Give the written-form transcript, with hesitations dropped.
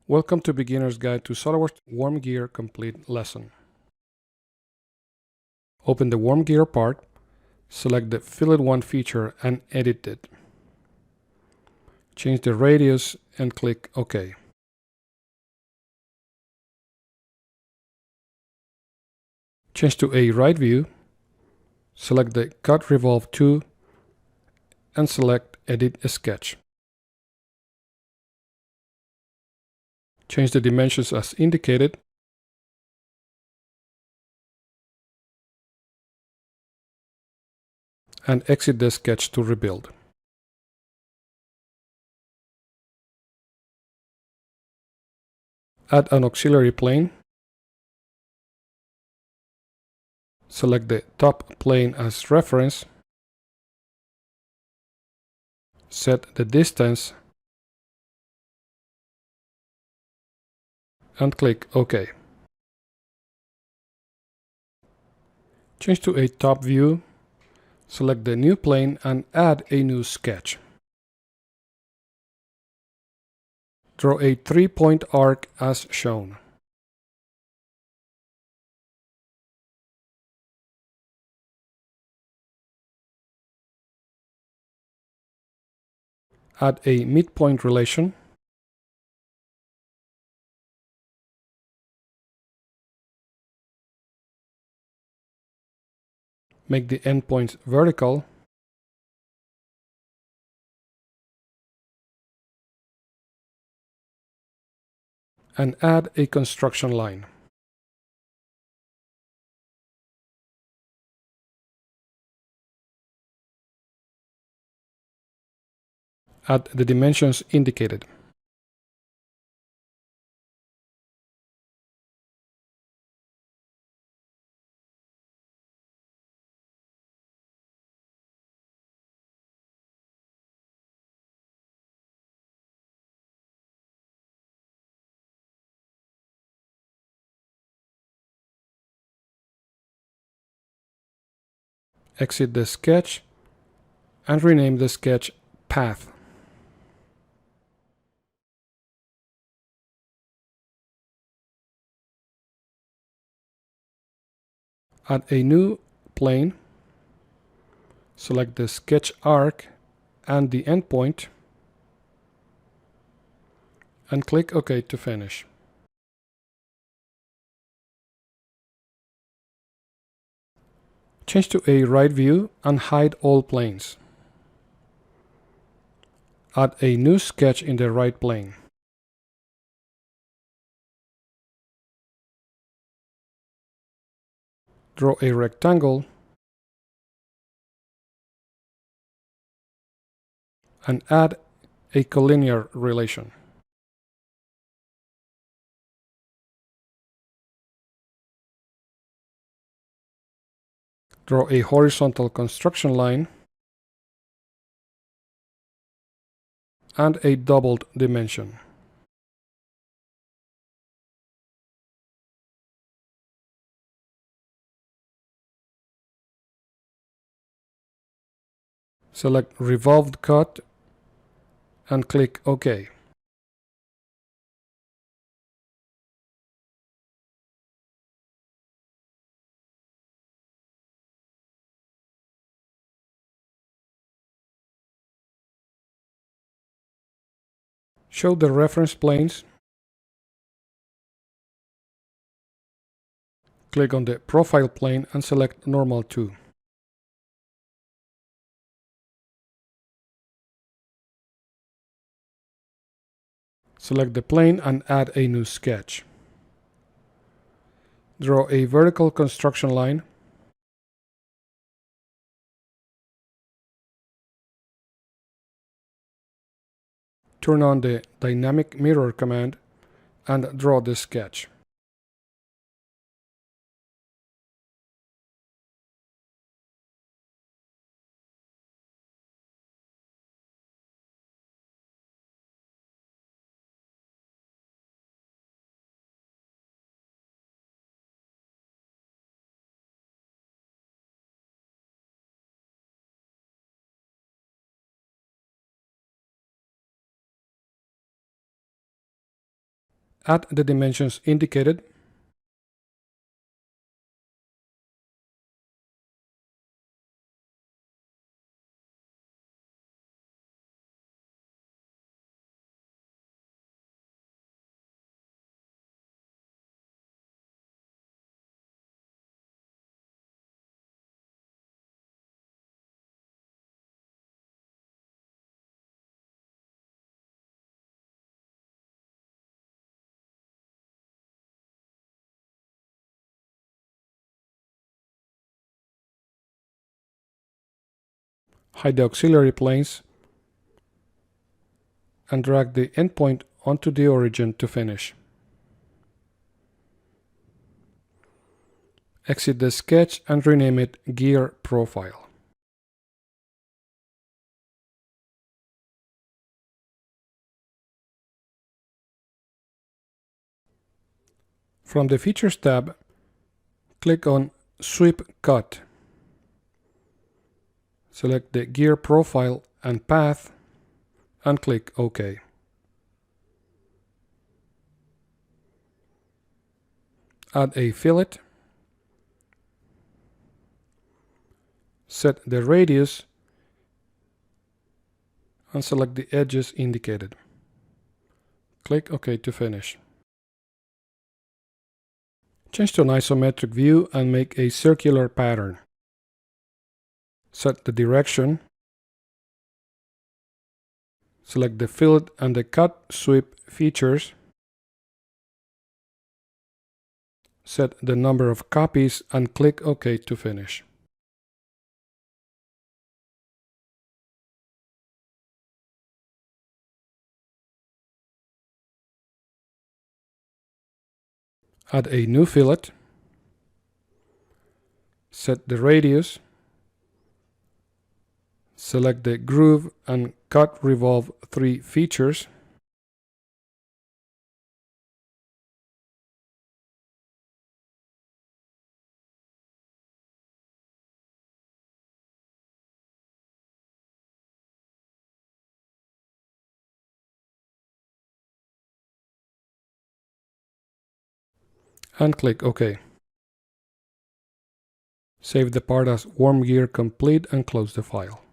Welcome to Beginner's Guide to SOLIDWORKS Warm Gear Complete lesson. Open the Warm Gear part, select the Fillet One feature and edit it. Change the radius and click OK. Change to a right view, select the Cut Revolve 2 and select Edit a Sketch. Change the dimensions as indicated. And exit the sketch to rebuild. Add an auxiliary plane. Select the top plane as reference. Set the distance. And click OK. Change to a top view. Select the new plane and add a new sketch. Draw a 3-point arc as shown. Add a midpoint relation. Make the endpoints vertical. And add a construction line. Add the dimensions indicated. Exit the sketch and rename the sketch Path. Add a new plane. Select the sketch arc and the endpoint. And click OK to finish. Change to a right view and hide all planes. Add a new sketch in the right plane. Draw a rectangle and add a collinear relation. Draw a horizontal construction line and a doubled dimension. Select Revolved Cut and click OK. Show the reference planes. Click on the profile plane and select Normal 2. Select the plane and add a new sketch. Draw a vertical construction line. Turn on the Dynamic Mirror command and draw the sketch. Add the dimensions indicated. Hide the auxiliary planes and drag the endpoint onto the origin to finish. Exit the sketch and rename it Gear Profile. From the Features tab, click on Sweep Cut. Select the gear profile and path and click OK. Add a fillet. Set the radius and select the edges indicated. Click OK to finish. Change to an isometric view and make a circular pattern. Set the direction. Select the fillet and the cut sweep features. Set the number of copies and click OK to finish. Add a new fillet. Set the radius. Select the groove and cut revolve 3 features. And click OK. Save the part as Worm Gear Complete and close the file.